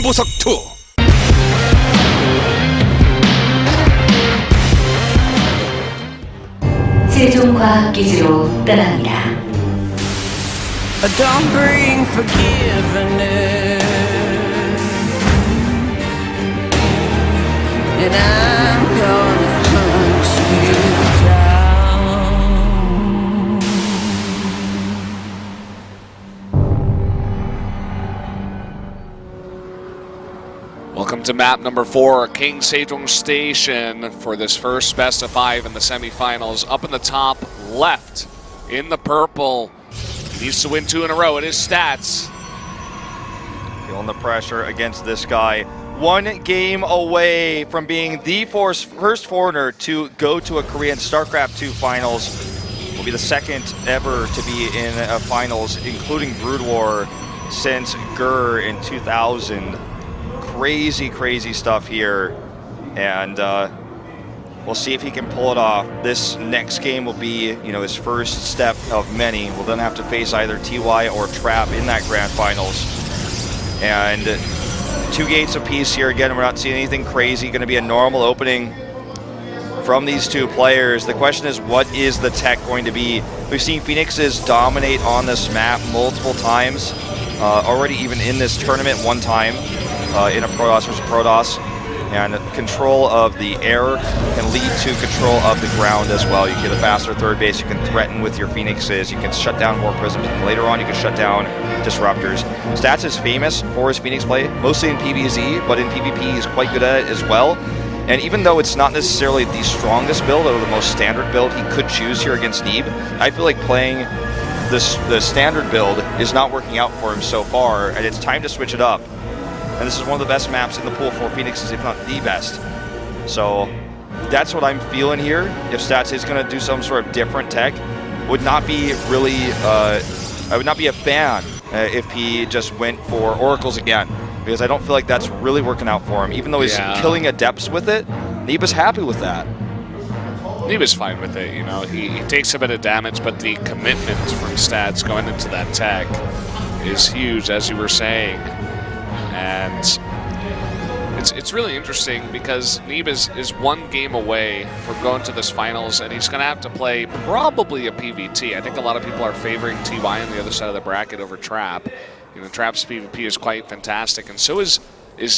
정보석 2. 세종과학기지로 떠납니다. Don't bring forgiveness, and I'm gonna hunt you down. Welcome to map number 4, King Sejong Station, for this first best of 5 in the semifinals. Up in the top left, in the purple, he needs to win 2 in a row. It is Stats. Feeling the pressure against this guy. 1 game away from being the first foreigner to go to a Korean StarCraft 2 finals. Will be the second ever to be in a finals, including Brood War, since GER in 2000. Crazy, crazy stuff here. And we'll see if he can pull it off. This next game will be, his first step of many. We'll then have to face either TY or Trap in that grand finals. And 2 gates apiece here. Again, we're not seeing anything crazy. Going to be a normal opening from these 2 players. The question is, what is the tech going to be? We've seen Phoenixes dominate on this map multiple times. Already even in this tournament 1 time in a Protoss versus Protoss. And control of the air can lead to control of the ground as well. You get a faster third base, you can threaten with your Phoenixes, you can shut down more prisms, and later on you can shut down Disruptors. Stats is famous for his Phoenix play, mostly in PvZ, but in PvP he's quite good at it as well. And even though it's not necessarily the strongest build or the most standard build he could choose here against Neeb, I feel like playing the standard build is not working out for him so far, and it's time to switch it up. And this is one of the best maps in the pool for Phoenixes, if not the best. So that's what I'm feeling here. If Stats is going to do some sort of different tech, would not be really, I would not be a fan if he just went for Oracles again, because I don't feel like that's really working out for him. Even though he's killing Adepts with it, Neeb is happy with that. Neeb is fine with it, he takes a bit of damage, but the commitment from Stats going into that tech is huge, as you were saying. And it's really interesting because Neeb is 1 game away from going to this finals, and he's going to have to play probably a PvT. I think a lot of people are favoring TY on the other side of the bracket over Trap. Trap's PvP is quite fantastic, and so is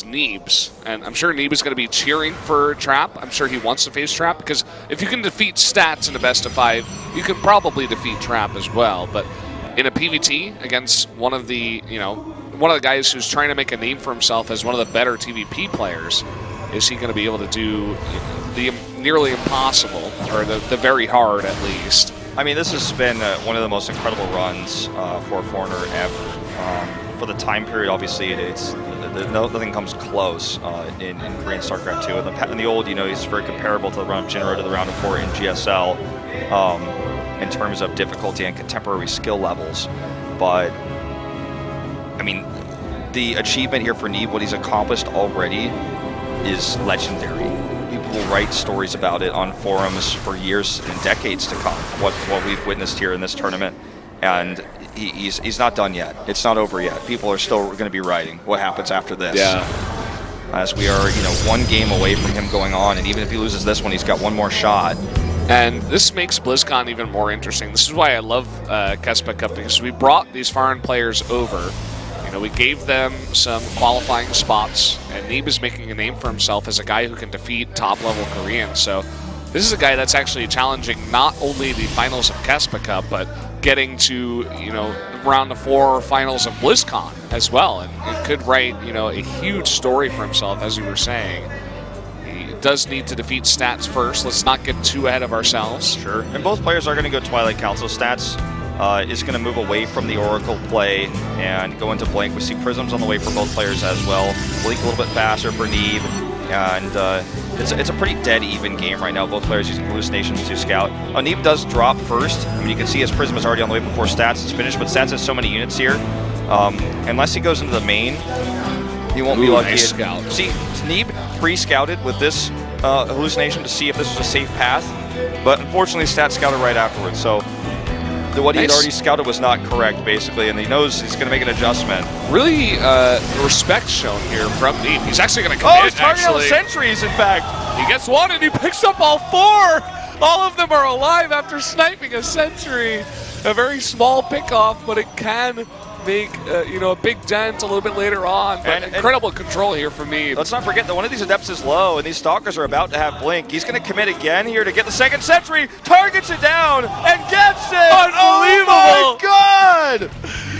Neeb's. And I'm sure Neeb is going to be cheering for Trap. I'm sure he wants to face Trap, because if you can defeat Stats in a best of 5, you can probably defeat Trap as well. But in a PvT against one of the, one of the guys who's trying to make a name for himself as one of the better TVP players, is he going to be able to do the nearly impossible, or the very hard at least? I mean, this has been one of the most incredible runs for a foreigner ever. For the time period, obviously, nothing comes close in Korean StarCraft 2. In the old, it's very comparable to the run of Jinro to the round of 4 in GSL in terms of difficulty and contemporary skill levels. But I mean, the achievement here for Neeb, what he's accomplished already, is legendary. People will write stories about it on forums for years and decades to come, what we've witnessed here in this tournament. And he's not done yet. It's not over yet. People are still going to be writing what happens after this. Yeah. As we are, 1 game away from him going on, and even if he loses this one, he's got 1 more shot. And this makes BlizzCon even more interesting. This is why I love KeSPA Cup, because we brought these foreign players over. We gave them some qualifying spots, and Neeb is making a name for himself as a guy who can defeat top-level Koreans. So this is a guy that's actually challenging not only the finals of KeSPA Cup, but getting to, round of 4 finals of BlizzCon as well. And it could write, a huge story for himself, as you were saying. He does need to defeat Stats first. Let's not get too ahead of ourselves. Sure. And both players are going to go Twilight Council. Stats is going to move away from the Oracle play and go into Blink. We see Prisms on the way for both players as well. Blink a little bit faster for Neeb, and it's a pretty dead even game right now. Both players using Hallucinations to scout. Neeb does drop first. I mean, you can see his Prism is already on the way before Stats is finished, but Stats has so many units here. Unless he goes into the main, he won't be lucky. Nice scout. See, Neeb pre-scouted with this Hallucination to see if this was a safe path, but unfortunately Stats scouted right afterwards, so what he had Nice. already scouted was not correct, basically, and he knows he's going to make an adjustment. Really respect shown here from Neeb. He's actually going to Oh, commit, he's targeting all the actually. sentries, in fact. He gets one and he picks up all 4. All of them are alive after sniping a sentry. A very small pickoff, but it can make a big dent a little bit later on. But And- incredible control here from Neeb. Let's not forget that one of these adepts is low, and these stalkers are about to have blink. He's going to commit again here to get the second sentry, targets it down, and gets it! Unbelievable! Oh my god!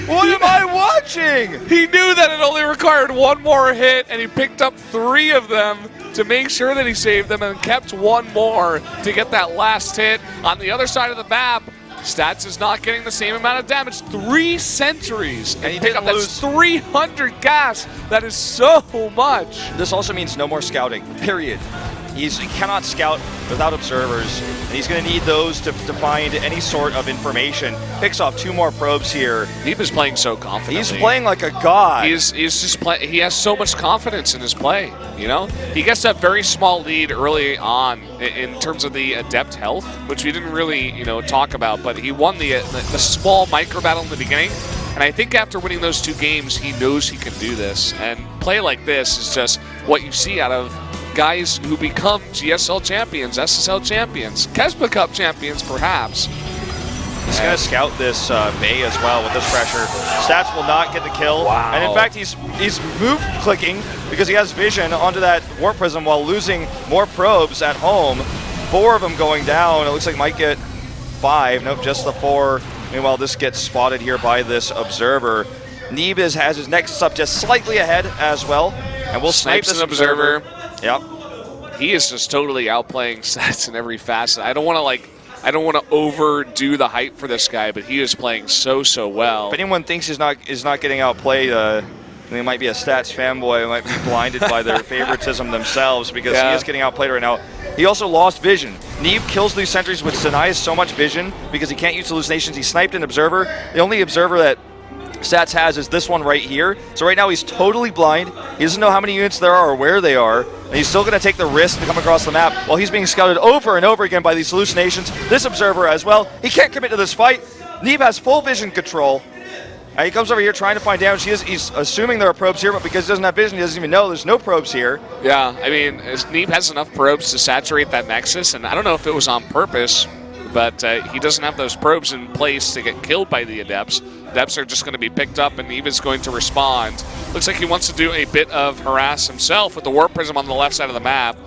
What am I watching? He knew that it only required one more hit, and he picked up 3 of them to make sure that he saved them and kept one more to get that last hit. On the other side of the map, Stats is not getting the same amount of damage. 3 sentries. And he pick didn't up lose. that's 300 gas. That is so much. This also means no more scouting, period. He cannot scout without observers, and he's going to need those to find any sort of information. Picks off 2 more probes here. Neeb is playing so confidently. He's playing like a god. He's just he has so much confidence in his play, you know? He gets that very small lead early on in terms of the adept health, which we didn't really, talk about, but he won the small micro battle in the beginning. And I think after winning those 2 games, he knows he can do this. And play like this is just what you see out of guys who become GSL champions, SSL champions, KeSPA Cup champions, perhaps. He's going to scout this Bay as well with this pressure. Stats will not get the kill. Wow. And in fact, he's move clicking because he has vision onto that Warp Prism while losing more probes at home. 4 of them going down. It looks like might get 5. Nope, just the 4. Meanwhile, this gets spotted here by this observer. Neeb has his Nexus up just slightly ahead as well. And we'll snipe Snipes this an observer. Yep. He is just totally outplaying Stats in every facet. I don't want to overdo the hype for this guy, but he is playing so well. If anyone thinks he's not getting outplayed, they might be a Stats fanboy, might be blinded by their favoritism themselves, because he is getting outplayed right now. He also lost vision. Neeb kills these sentries, which denies so much vision because he can't use hallucinations. He sniped an observer. The only observer that Stats has is this one right here. So right now he's totally blind. He doesn't know how many units there are or where they are. And he's still going to take the risk to come across the map while he's being scouted over and over again by these hallucinations. This observer as well. He can't commit to this fight. Neeb has full vision control. And he comes over here trying to find damage. He's assuming there are probes here, but because he doesn't have vision, he doesn't even know there's no probes here. Yeah, I mean, Neeb has enough probes to saturate that Nexus, and I don't know if it was on purpose, but he doesn't have those probes in place to get killed by the Adepts. Adepts are just going to be picked up, and Neeb is going to respond. Looks like he wants to do a bit of harass himself with the Warp Prism on the left side of the map.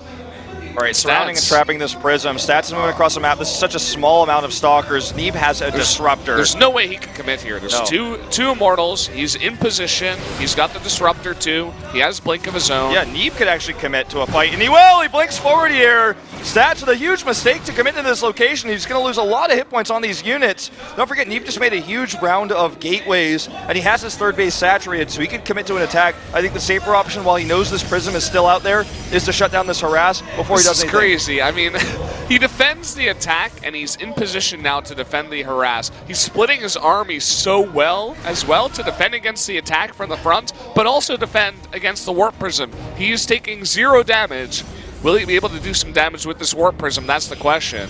All right, surrounding and trapping this Prism. Stats is moving across the map. This is such a small amount of Stalkers. Neeb has a Disruptor. There's no way he can commit here. There's two Immortals. He's in position. He's got the Disruptor too. He has Blink of his own. Yeah, Neeb could actually commit to a fight, and he will! He blinks forward here. Stats with a huge mistake to commit to this location. He's going to lose a lot of hit points on these units. Don't forget, Neeb just made a huge round of gateways, and he has his 3rd base saturated, so he could commit to an attack. I think the safer option, while he knows this Prism is still out there, is to shut down this harass before he does anything. This is crazy. I mean, he defends the attack, and he's in position now to defend the harass. He's splitting his army so well, as well, to defend against the attack from the front, but also defend against the Warp Prism. He's taking 0 damage. Will he be able to do some damage with this Warp Prism? That's the question.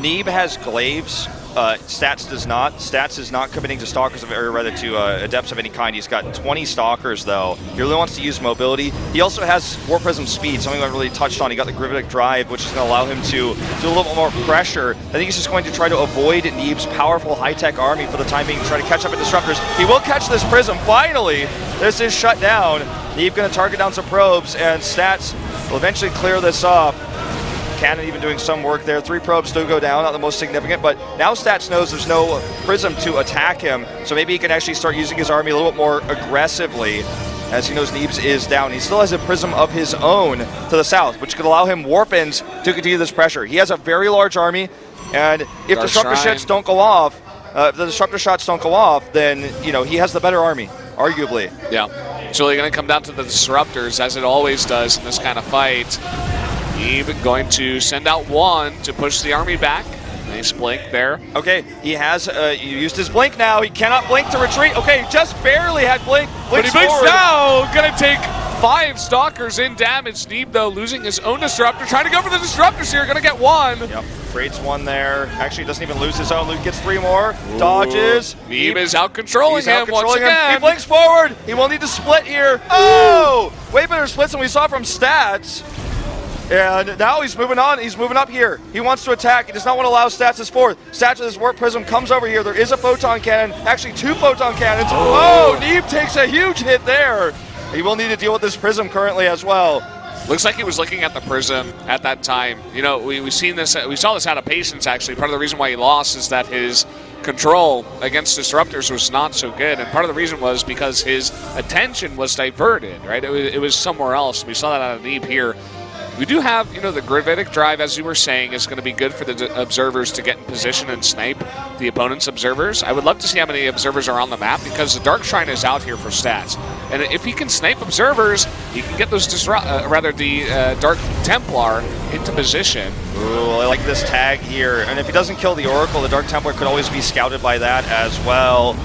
Neeb has Glaives. Stats does not. Stats is not committing to Stalkers, or rather to Adepts of any kind. He's got 20 Stalkers, though. He really wants to use mobility. He also has Warp Prism speed, something I really touched on. He got the Gravitic Drive, which is going to allow him to do a little bit more pressure. I think he's just going to try to avoid Neeb's powerful high-tech army for the time being, try to catch up at Disruptors. He will catch this Prism, finally! This is shut down. Neeb going to target down some probes, and Stats will eventually clear this up. Cannon even doing some work there. 3 probes still go down, not the most significant, but now Stats knows there's no Prism to attack him, so maybe he can actually start using his army a little bit more aggressively, as he knows Neebs is down. He still has a Prism of his own to the south, which could allow him warp ends to continue this pressure. He has a very large army, and if the Disruptor shots don't go off, then he has the better army, arguably. Yeah, it's really going to come down to the Disruptors, as it always does in this kind of fight. Neeb going to send out 1 to push the army back. Nice blink there. Okay, he has used his blink now. He cannot blink to retreat. Okay, he just barely had blink. But he blinks now. Going to take 5 Stalkers in damage. Neeb, though, losing his own Disruptor. Trying to go for the Disruptors here. Going to get 1. Yep. Trades one there. Actually, doesn't even lose his own. Luke gets 3 more. Dodges. Neeb is out controlling him once again. He blinks forward. He will need to split here. Oh! Way better splits than we saw from Stats. And now he's moving on. He's moving up here. He wants to attack. He does not want to allow Stats his fourth. Stats with his warp prism comes over here. There is a photon cannon. Actually, 2 photon cannons. Oh, Neeb takes a huge hit there. He will need to deal with this prism currently as well. Looks like he was looking at the prism at that time. You know, we saw this out of patience, actually. Part of the reason why he lost is that his control against Disruptors was not so good, and part of the reason was because his attention was diverted, right? It was somewhere else. We saw that out of Neeb here. We do have, you know, the Gravitic Drive, as you were saying, is going to be good for the observers to get in position and snipe the opponent's observers. I would love to see how many observers are on the map, because the Dark Shrine is out here for Stats. And if he can snipe observers, he can get those Dark Templar into position. Ooh, I like this tag here. And if he doesn't kill the Oracle, the Dark Templar could always be scouted by that as well.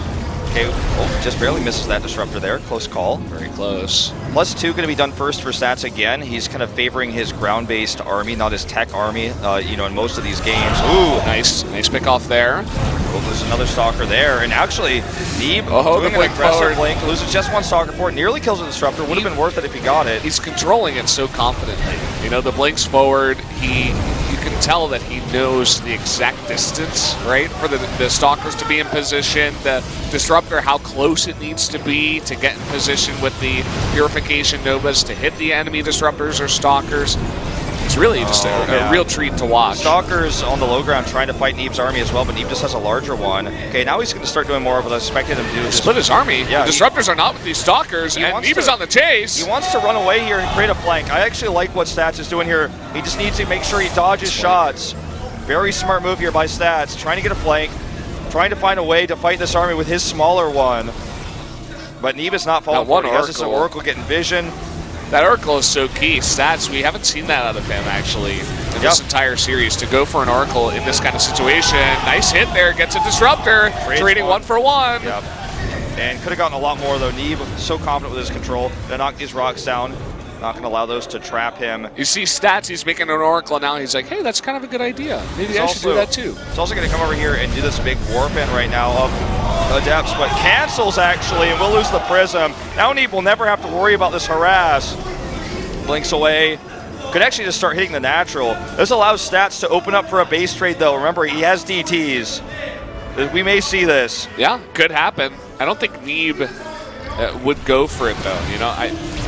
Okay, oh, just barely misses that Disruptor there. Close call. Very close. +2 going to be done first for Stats again. He's kind of favoring his ground-based army, not his tech army, you know, in most of these games. Ooh, nice pick off there. Oh, there's another Stalker there. And actually, Neeb doing an aggressive blink, loses just 1 Stalker for it, nearly kills the Disruptor. Would have been worth it if he got it. He's controlling it so confidently. You know, the blinks forward, you can tell that he knows the exact distance, right, for the Stalkers to be in position, the Disruptor, how close it needs to be to get in position with the Purification Novas to hit the enemy Disruptors or Stalkers. It's really just a real treat to watch. Stalkers on the low ground trying to fight Neeb's army as well, but Neeb just has a larger one. Okay, now he's going to start doing more of what I expected him to do. Split his army. Yeah, the Disruptors are not with these Stalkers, and Neeb is on the chase. He wants to run away here and create a flank. I actually like what Stats is doing here. He just needs to make sure he dodges shots. Very smart move here by Stats, trying to get a flank, trying to find a way to fight this army with his smaller one. But Neeb is not falling for it. He has this Oracle getting vision. That Oracle is so key. Stats, we haven't seen that out of him, actually, in this entire series. To go for an Oracle in this kind of situation. Nice hit there. Gets a Disruptor. Trading 1 for 1. Yep. And could have gotten a lot more, though. Neeb so confident with his control. Gonna knock these rocks down. Not going to allow those to trap him. You see Stats, he's making an Oracle now. He's like, hey, that's kind of a good idea. Maybe I should do that too. He's also going to come over here and do this big warp in right now of Adepts, but cancels actually, and we'll lose the Prism. Now Neeb will never have to worry about this harass. Blinks away. Could actually just start hitting the natural. This allows Stats to open up for a base trade, though. Remember, he has DTs. We may see this. Yeah, could happen. I don't think Neeb would go for it, though. You know,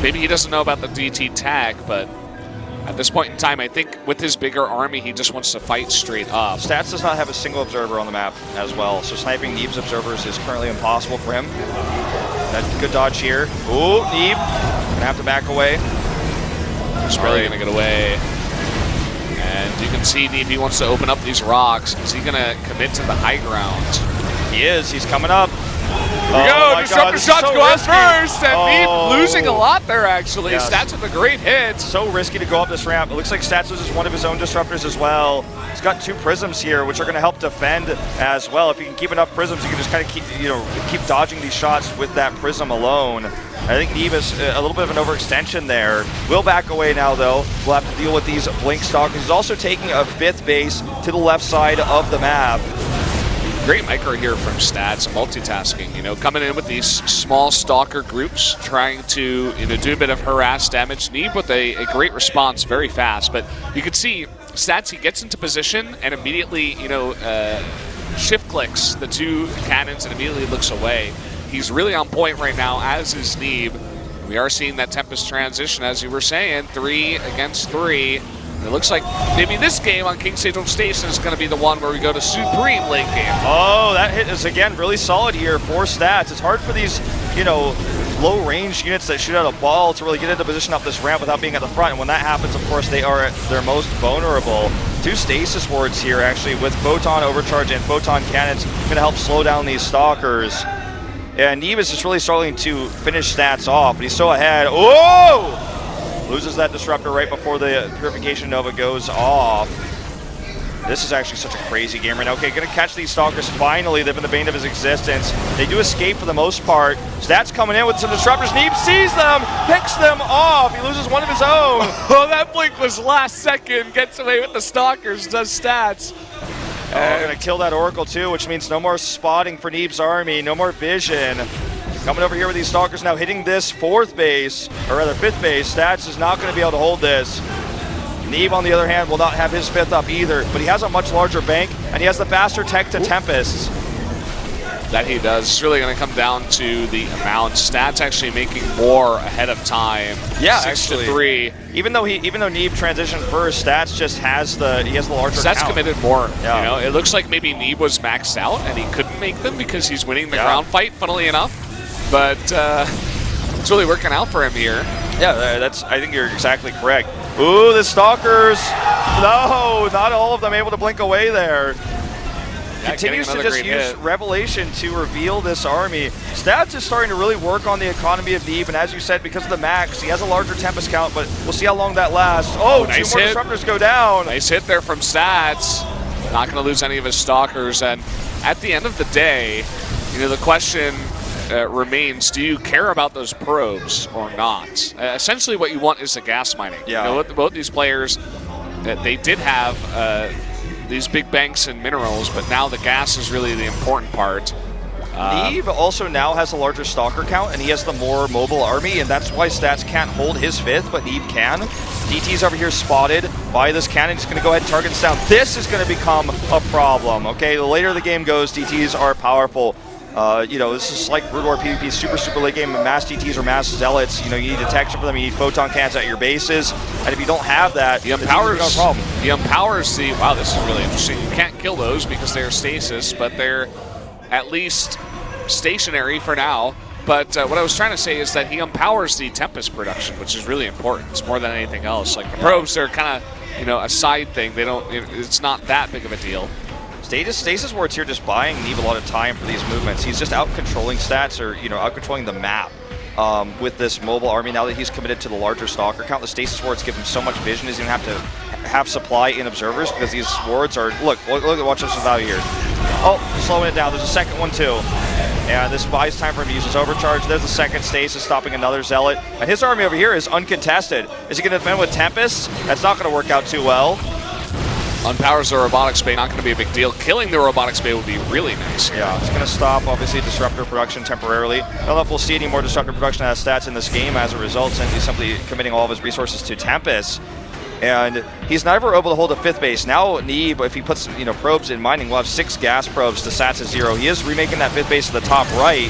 maybe he doesn't know about the DT tag, but at this point in time, I think with his bigger army, he just wants to fight straight up. Stats does not have a single observer on the map as well, so sniping Neeb's observers is currently impossible for him. That good dodge here. Ooh, Neeb gonna have to back away. He's barely gonna get away. And you can see Neeb, he wants to open up these rocks. Is he gonna commit to the high ground? He is, he's coming up. Here we go, Disruptor shots go out first, and Neeb losing a lot there, actually. Yes. Stats with a great hit. So risky to go up this ramp. It looks like Stats loses one of his own Disruptors as well. He's got 2 Prisms here, which are going to help defend as well. If you can keep enough Prisms, you can just kind of keep dodging these shots with that Prism alone. I think Neeb is a little bit of an overextension there. Will back away now, though. We'll have to deal with these Blink Stalkers. He's also taking a 5th base to the left side of the map. Great micro here from Stats, multitasking, you know, coming in with these small Stalker groups, trying to, you know, do a bit of harass damage. Neeb with a great response, very fast, but you can see Stats, he gets into position and immediately, you know, shift clicks the 2 cannons and immediately looks away. He's really on point right now, as is Neeb. We are seeing that Tempest transition, as you were saying, 3 against 3. It looks like maybe this game on King Sejong Station is going to be the one where we go to Supreme late game. Oh, that hit is, again, really solid here for Stats. It's hard for these, you know, low-range units that shoot out a ball to really get into position up this ramp without being at the front. And when that happens, of course, they are at their most vulnerable. 2 stasis wards here, actually, with Photon Overcharge and Photon Cannons going to help slow down these Stalkers. And Neeb is just really struggling to finish Stats off, but he's so ahead. Oh! Loses that Disruptor right before the Purification Nova goes off. This is actually such a crazy game right now. Okay, gonna catch these Stalkers finally. They've been the bane of his existence. They do escape for the most part. Stats coming in with some Disruptors. Neeb sees them, picks them off. He loses one of his own. Oh, that blink was last second. Gets away with the Stalkers, does Stats. Oh, gonna kill that Oracle too, which means no more spotting for Neeb's army, no more vision. Coming over here with these Stalkers now, hitting this 4th base, or rather 5th base. Stats is not gonna be able to hold this. Neeb, on the other hand, will not have his 5th up either, but he has a much larger bank, and he has the faster tech to Tempests. That he does. It's really going to come down to the amount. Stats actually making more ahead of time. Yeah, 6-3. Even though Neeb transitioned first, Stats just has the larger Stats count. committed more. Yeah. You know, it looks like maybe Neeb was maxed out and he couldn't make them because he's winning the ground fight, funnily enough. But it's really working out for him here. Yeah, I think you're exactly correct. Ooh, the Stalkers. No, not all of them able to blink away there. Yeah, Continues to just use Revelation to reveal this army. Stats is starting to really work on the economy of Neeb, and as you said, because of the max, he has a larger Tempest count, but we'll see how long that lasts. Oh, nice 2 more hit. Disruptors go down. Nice hit there from Stats. Not going to lose any of his Stalkers, and at the end of the day, you know, the question remains, do you care about those probes or not? Essentially what you want is the gas mining. Yeah. You know, both these players, they did have these big banks and minerals, but now the gas is really the important part. Neeb also now has a larger Stalker count, and he has the more mobile army, and that's why Stats can't hold his 5th, but Neeb can. DT's over here spotted by this cannon. He's going to go ahead and target this down. This is going to become a problem, okay? The later the game goes, DTs are powerful. You know, this is like Brood War PvP, super late game, mass DTs or mass Zealots. You know, you need detection for them, you need photon cans at your bases, and if you don't have that, He empowers the, wow, this is really interesting. You can't kill those because they're stasis, but they're at least stationary for now. But what I was trying to say is that he empowers the Tempest production, which is really important. It's more than anything else. Like the probes, they're kind of, you know, a side thing. They don't, it's not that big of a deal. Stasis Ward's here just buying Neeb a lot of time for these movements. He's just out-controlling Stats, or, you know, out-controlling the map with this mobile army. Now that he's committed to the larger Stalker count, the Stasis Wards give him so much vision. He's going to have to have supply in Observers because these wards are... Look, watch this value here. Oh, slowing it down. There's a second one, too. And this buys time for him to use his Overcharge. There's the second Stasis stopping another Zealot. And his army over here is uncontested. Is he going to defend with Tempest? That's not going to work out too well. Unpowers the Robotics Bay, not going to be a big deal. Killing the Robotics Bay would be really nice. Yeah, it's going to stop, obviously, Disruptor production temporarily. I don't know if we'll see any more Disruptor production out of Stats in this game as a result, since he's simply committing all of his resources to Tempest. And he's never able to hold a 5th base. Now, Neeb, if he puts, you know, probes in mining, we'll have 6 gas probes to Stats' 0. He is remaking that 5th base to the top right,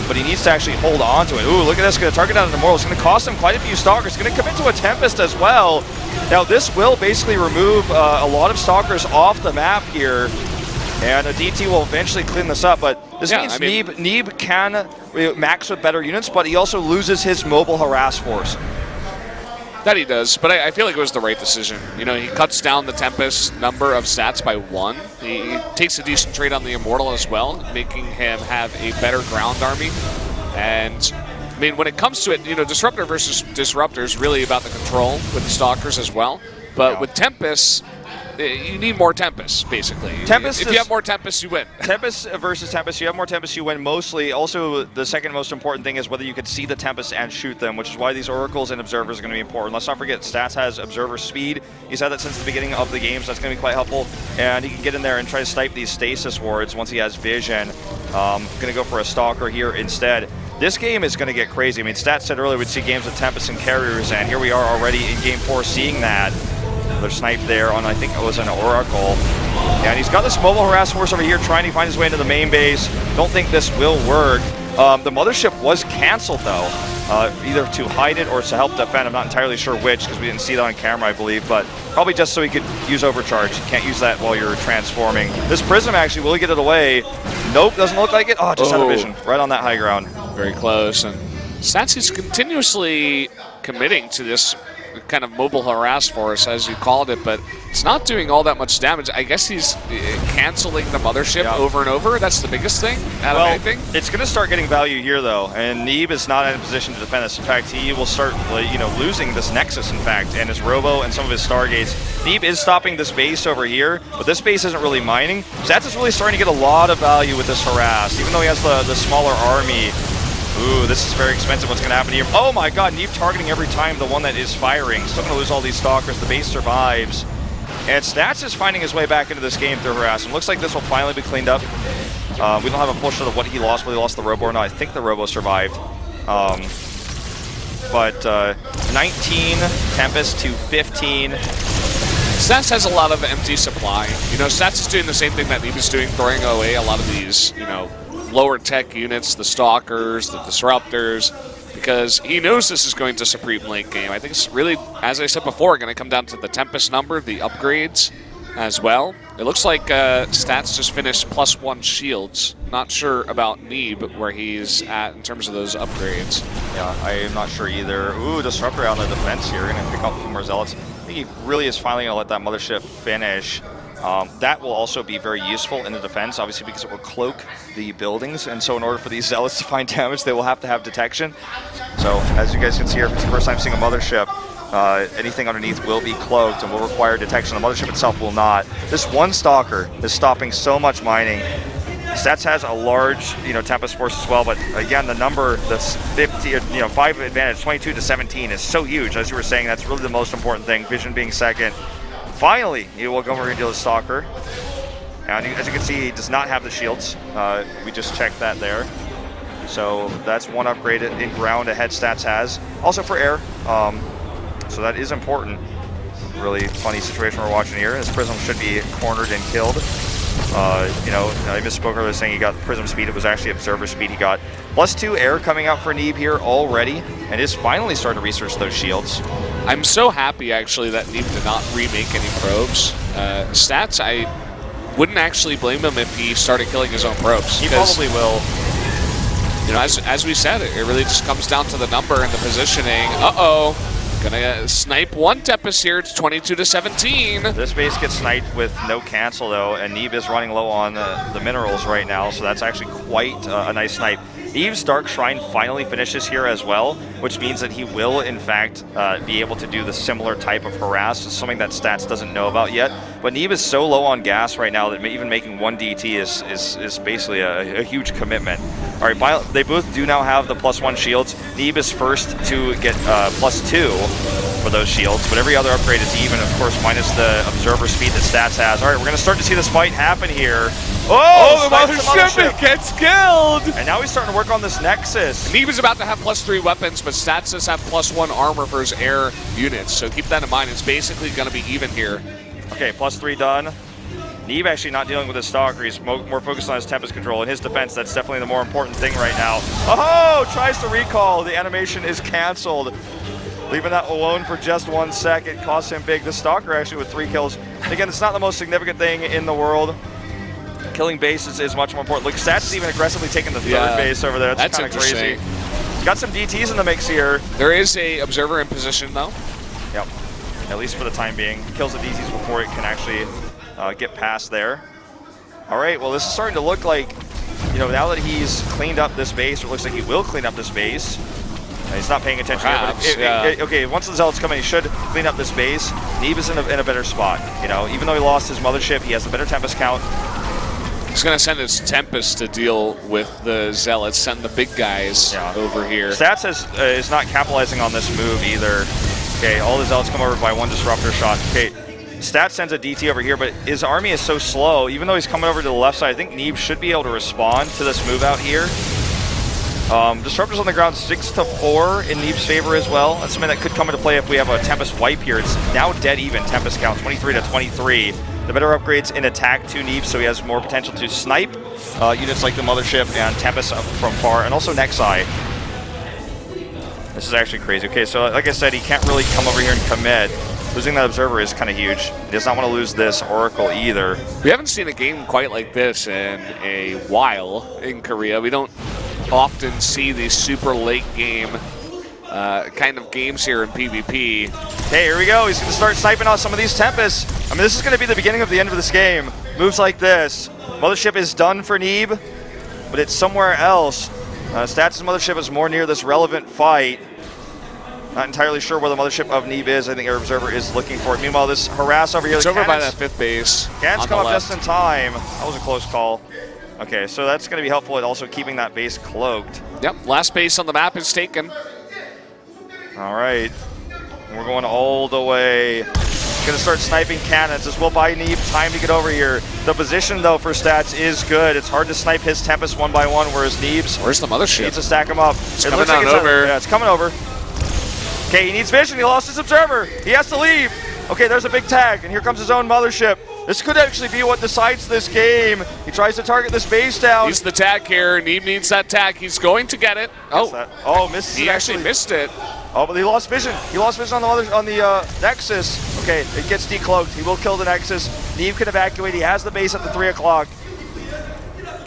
but he needs to actually hold on to it. Ooh, look at this, going to target down an Immortal. It's going to cost him quite a few Stalkers. It's going to commit to a Tempest as well. Now, this will basically remove a lot of Stalkers off the map here, and a DT will eventually clean this up, but this means Neeb can max with better units, but he also loses his mobile harass force. That he does, but I feel like it was the right decision. You know, he cuts down the Tempest number of Stats by 1. He takes a decent trade on the Immortal as well, making him have a better ground army. And I mean, when it comes to it, you know, Disruptor versus Disruptor is really about the control with the Stalkers as well. But with Tempest, you need more Tempest, basically. If you have more Tempest, you win. Tempest versus Tempest, you have more Tempest, you win mostly. Also, the second most important thing is whether you can see the Tempest and shoot them, which is why these Oracles and Observers are going to be important. Let's not forget, Stats has Observer speed. He's had that since the beginning of the game, so that's going to be quite helpful. And he can get in there and try to snipe these Stasis Wards once he has vision. Going to go for a Stalker here instead. This game is going to get crazy. I mean, Stats said earlier we'd see games with Tempest and Carriers, and here we are already in Game 4 seeing that. Another snipe there on, I think it was an Oracle. And he's got this mobile harass force over here trying to find his way into the main base. Don't think this will work. The Mothership was canceled, though, either to hide it or to help defend. I'm not entirely sure which, because we didn't see it on camera, I believe, but probably just so he could use Overcharge. You can't use that while you're transforming. This Prism, actually, will he get it away? Nope, doesn't look like it. Oh, just out of vision, right on that high ground. Very close, and Stats is continuously committing to this kind of mobile harass for us, as you called it, but it's not doing all that much damage. I guess he's canceling the mothership over and over. That's the biggest thing out of anything. It's going to start getting value here, though, and Neeb is not in a position to defend this. In fact, he will start, losing this Nexus, in fact, and his Robo and some of his Stargates. Neeb is stopping this base over here, but this base isn't really mining. Stats is really starting to get a lot of value with this harass, even though he has the smaller army. Ooh, this is very expensive. What's going to happen here? Oh my god, Neeb targeting every time the one that is firing. Still going to lose all these Stalkers. The base survives. And Stats is finding his way back into this game through harassment. Looks like this will finally be cleaned up. We don't have a full shot of what he lost, whether he lost the Robo or not. I think the Robo survived. But 19 Tempest to 15. Stats has a lot of empty supply. Stats is doing the same thing that Neeb is doing, throwing away a lot of these, lower tech units, the Stalkers, the Disruptors, because he knows this is going to supreme late game. I think it's really, as I said before, going to come down to the Tempest number, the upgrades as well. It looks like Stats just finished +1 shields. Not sure about Neeb, where he's at in terms of those upgrades. Yeah, I am not sure either. Ooh, Disruptor out on the defense here. Going to pick up a few more Zealots. I think he really is finally going to let that mothership finish. That will also be very useful in the defense, obviously, because it will cloak the buildings. And so in order for these Zealots to find damage, they will have to have detection. So as you guys can see here, it's the first time seeing a mothership. Anything underneath will be cloaked and will require detection. The mothership itself will not. This one Stalker is stopping so much mining. Stats has a large, Tempest force as well, but again, the number, the 5 advantage, 22 to 17 is so huge. As you were saying, that's really the most important thing. Vision being second. Finally, he will go over and deal the Stalker. And as you can see, he does not have the shields. We just checked that there. So that's one upgrade in ground ahead Stats has. Also for air. So that is important. Really funny situation we're watching here. This Prism should be cornered and killed. I misspoke earlier saying he got Prism speed. It was actually Observer speed he got. +2 air coming out for Neeb here already, and is finally starting to research those shields. I'm so happy, actually, that Neeb did not remake any probes. Stats, I wouldn't actually blame him if he started killing his own probes. He probably will. As we said, it really just comes down to the number and the positioning. Uh-oh. Gonna snipe one Tempest here. It's 22 to 17. This base gets sniped with no cancel, though, and Neeb is running low on the minerals right now, so that's actually quite a nice snipe. Neeb's Dark Shrine finally finishes here as well, which means that he will, in fact, be able to do the similar type of harass. It's something that Stats doesn't know about yet. But Neeb is so low on gas right now that even making 1 DT is basically a huge commitment. All right, they both do now have the +1 shields. Neeb is first to get +2 for those shields, but every other upgrade is even, of course, minus the Observer speed that Stats has. All right, we're going to start to see this fight happen here. Oh, the mothership gets killed! And now he's starting to work on this Nexus. Neeb is about to have +3 weapons, but Stats does have +1 armor for his air units, so keep that in mind. It's basically going to be even here. Okay, +3 done. Neeb actually not dealing with his Stalker. He's more focused on his Tempest control. In his defense, that's definitely the more important thing right now. Oh, tries to recall. The animation is canceled. Leaving that alone for just 1 second costs him big. The Stalker actually with 3 kills. Again, it's not the most significant thing in the world. Killing bases is much more important. Look, Stats is even aggressively taking the third base over there. That's kind of crazy. Got some DTs in the mix here. There is a Observer in position, though. Yep, at least for the time being. Kills the DTs before it can actually get past there. All right, well, this is starting to look like, now that he's cleaned up this base, or it looks like he will clean up this base. He's not paying attention here, but okay, once the Zealots come in, he should clean up this base. Neeb is in a better spot. Even though he lost his mothership, he has a better Tempest count. He's going to send his Tempest to deal with the Zealots, send the big guys over here. Stats is not capitalizing on this move either. Okay, all the Zealots come over by 1 Disruptor shot. Okay, Stats sends a DT over here, but his army is so slow. Even though he's coming over to the left side, I think Neeb should be able to respond to this move out here. Disruptor's on the ground 6 to 4 in Neeb's favor as well. That's something that could come into play if we have a Tempest wipe here. It's now dead even, Tempest count, 23 to 23. The better upgrades in attack to Neeb, so he has more potential to snipe units like the Mothership and Tempest from far, and also Nexi. This is actually crazy. Okay, so like I said, he can't really come over here and commit. Losing that Observer is kind of huge. He does not want to lose this Oracle either. We haven't seen a game quite like this in a while in Korea. We don't often see these super late game kind of games here in PvP. Okay, here we go. He's going to start sniping on some of these Tempests. I mean, this is going to be the beginning of the end of this game. Moves like this. Mothership is done for Neeb, but it's somewhere else. Stats' Mothership is more near this relevant fight. Not entirely sure where the Mothership of Neeb is. I think Air Observer is looking for it. Meanwhile, this harass over here. It's over by that 5th base. Cannons come up left. just in time. That was a close call. Okay, so that's going to be helpful at also keeping that base cloaked. Yep, last base on the map is taken. All right, we're going all the way. Going to start sniping cannons. This will buy Neeb time to get over here. The position, though, for Stats is good. It's hard to snipe his Tempest one by one, whereas Neeb's Where's the Mothership? needs to stack him up. It's coming on over. Yeah, it's coming over. Okay, he needs vision. He lost his Observer. He has to leave. Okay, there's a big tag, and here comes his own Mothership. This could actually be what decides this game. He tries to target this base down. He's the tag here. Neeb needs that tag. He's going to get it. Oh, misses he it actually missed it. Oh, but he lost vision. He lost vision on the Nexus. Okay, it gets decloaked. He will kill the Nexus. Neeb can evacuate. He has the base at the 3 o'clock.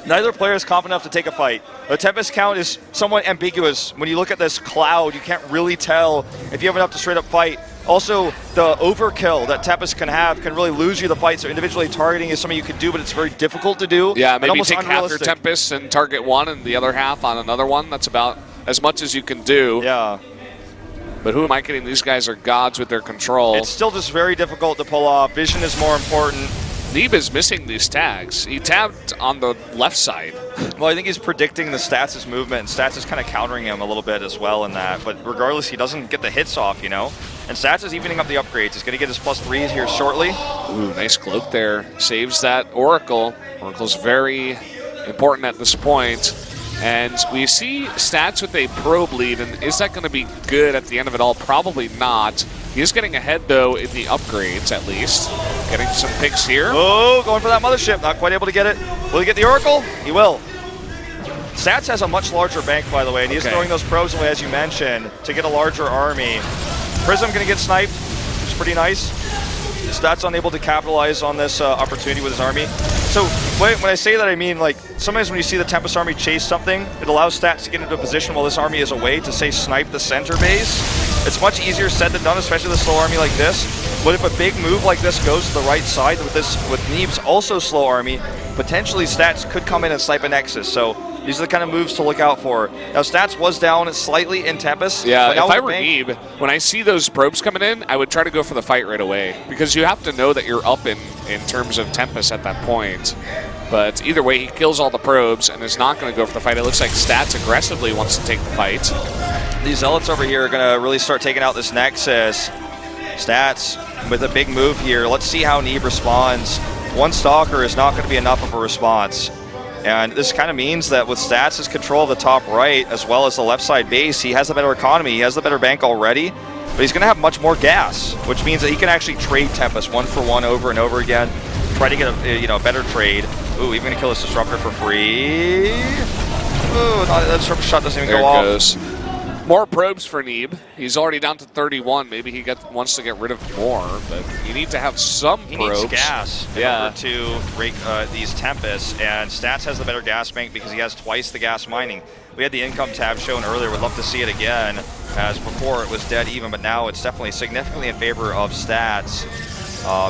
Neither player is confident enough to take a fight. The Tempest count is somewhat ambiguous. When you look at this cloud, you can't really tell if you have enough to straight up fight. Also, the overkill that Tempest can have can really lose you the fight, so individually targeting is something you can do, but it's very difficult to do. Yeah, maybe almost take half your Tempest and target one and the other half on another one. That's about as much as you can do. Yeah. But who am I kidding? These guys are gods with their control. It's still just very difficult to pull off. Vision is more important. Neeb is missing these tags. He tabbed on the left side. Well, I think he's predicting the Stats' movement, and Stats is kind of countering him a little bit as well in that. But regardless, he doesn't get the hits off, you know? And Stats is evening up the upgrades. He's going to get his +3s here shortly. Ooh, nice cloak there. Saves that Oracle. Oracle's very important at this point. And we see Stats with a probe lead, and is that going to be good at the end of it all? Probably not. He is getting ahead, though, in the upgrades, at least. Getting some picks here. Oh, going for that Mothership. Not quite able to get it. Will he get the Oracle? He will. Stats has a much larger bank, by the way, and he's throwing those probes away, as you mentioned, to get a larger army. Prism going to get sniped, which is pretty nice. Stats unable to capitalize on this opportunity with his army. So when I say that, I mean, like, sometimes when you see the Tempest army chase something, it allows Stats to get into a position while this army is away to, say, snipe the center base. It's much easier said than done, especially with a slow army like this. But if a big move like this goes to the right side with Neeb's also slow army, potentially Stats could come in and snipe a Nexus. So these are the kind of moves to look out for. Now, Stats was down slightly in Tempest. Yeah, if I were Neeb, when I see those probes coming in, I would try to go for the fight right away. Because you have to know that you're up in terms of Tempest at that point. But either way, he kills all the probes and is not going to go for the fight. It looks like Stats aggressively wants to take the fight. These Zealots over here are going to really start taking out this Nexus. Stats with a big move here. Let's see how Neeb responds. One Stalker is not going to be enough of a response. And this kind of means that with Stats' control of the top right, as well as the left side base, he has the better economy, he has the better bank already, but he's going to have much more gas, which means that he can actually trade Tempest 1-for-1 over and over again, try to get a better trade. Ooh, even going to kill this Disruptor for free. Ooh, that Disruptor shot doesn't even go off. There it goes. More probes for Neeb. He's already down to 31. Maybe he wants to get rid of more, but you need to have some probes. He needs gas in order to break these Tempests, and Stats has the better gas bank because he has twice the gas mining. We had the income tab shown earlier. Would love to see it again, as before it was dead even, but now it's definitely significantly in favor of Stats.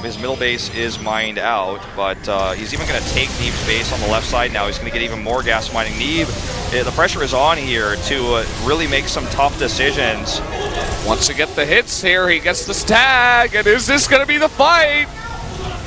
His middle base is mined out, but he's even going to take Neeb's base on the left side now. He's going to get even more gas mining. Neeb, the pressure is on here to really make some tough decisions. Wants to get the hits here. He gets this tag, and is this going to be the fight?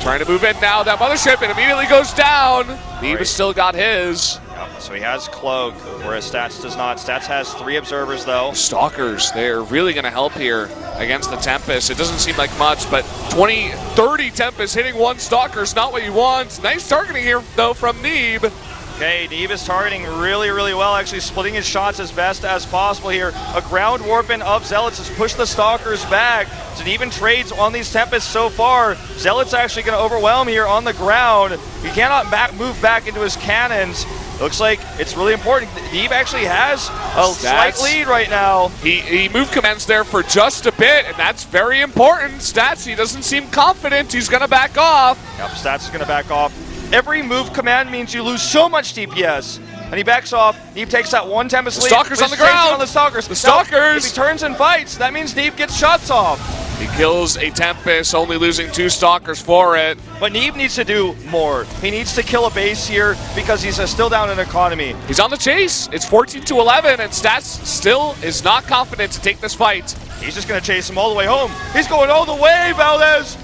Trying to move in now. That Mothership, it immediately goes down. Neeb has still got his. Yep, so he has Cloak, whereas Stats does not. Stats has 3 Observers, though. Stalkers, they're really going to help here against the Tempest. It doesn't seem like much, but 20, 30 Tempest hitting 1 Stalker is not what you want. Nice targeting here, though, from Neeb. Okay, Neeb is targeting really, really well, actually splitting his shots as best as possible here. A ground warping of Zealots has pushed the Stalkers back. So even trades on these Tempests so far. Zealot's actually going to overwhelm here on the ground. He cannot move back into his cannons. Looks like it's really important. Neeb actually has a slight lead right now. He moved commands there for just a bit, and that's very important. Stats, he doesn't seem confident. He's going to back off. Yep, Stats is going to back off. Every move command means you lose so much DPS. and he backs off. Neeb takes that one Tempest lead. Stalker's on the ground. On the Stalkers. The Stalkers. Now, if he turns and fights, that means Neeb gets shots off. He kills a Tempest, only losing 2 Stalkers for it. But Neeb needs to do more. He needs to kill a base here because he's still down in economy. He's on the chase. It's 14-11, and Stats still is not confident to take this fight. He's just going to chase him all the way home. He's going all the way, Valdez.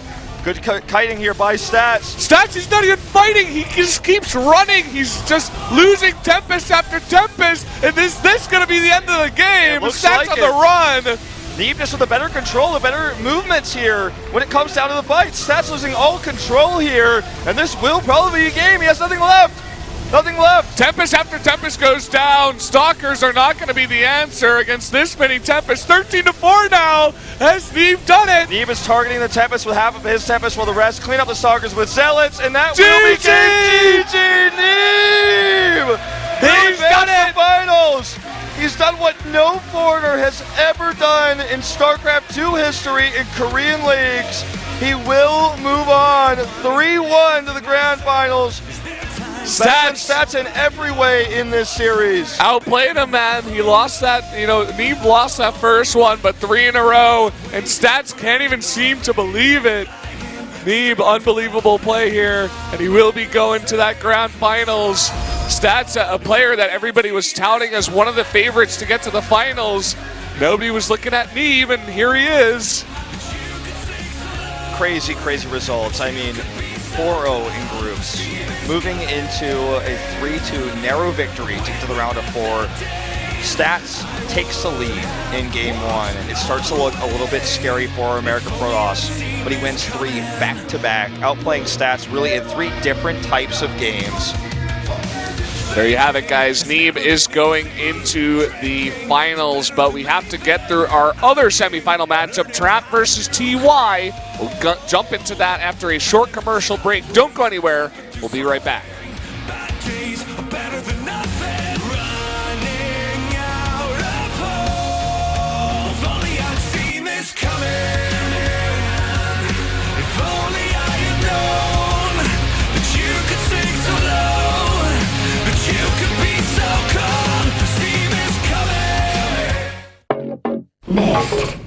Good kiting here by Stats. Stats, he's not even fighting. He just keeps running. He's just losing Tempest after Tempest, and this going to be the end of the game. Looks Stats like on the run. Neeb just with the better control, the better movements here when it comes down to the fight. Stats losing all control here, and this will probably be a game. He has nothing left. Nothing left. Tempest after Tempest goes down. Stalkers are not going to be the answer against this many Tempests. 13-4 now. Has Neeb done it? Neeb is targeting the Tempest with half of his Tempest while the rest clean up the Stalkers with Zealots, and that will be GG Neeb! He's done it! Finals! He's done what no foreigner has ever done in StarCraft 2 history in Korean leagues. He will move on 3-1 to the grand finals. Stats in every way in this series. Outplayed him, man. He lost that, Neeb lost that first one, but 3 in a row, and Stats can't even seem to believe it. Neeb, unbelievable play here, and he will be going to that grand finals. Stats, a player that everybody was touting as one of the favorites to get to the finals. Nobody was looking at Neeb, and here he is. Crazy, crazy results. I mean, 4-0 in groups, moving into a 3-2 narrow victory to get to the round of 4. Stats takes the lead in game 1. It starts to look a little bit scary for American Protoss, but he wins 3 back-to-back, outplaying Stats really in 3 different types of games. There you have it, guys. Neeb is going into the finals, but we have to get through our other semifinal matchup, Trap versus TY. We'll jump into that after a short commercial break. Don't go anywhere. We'll be right back. Next.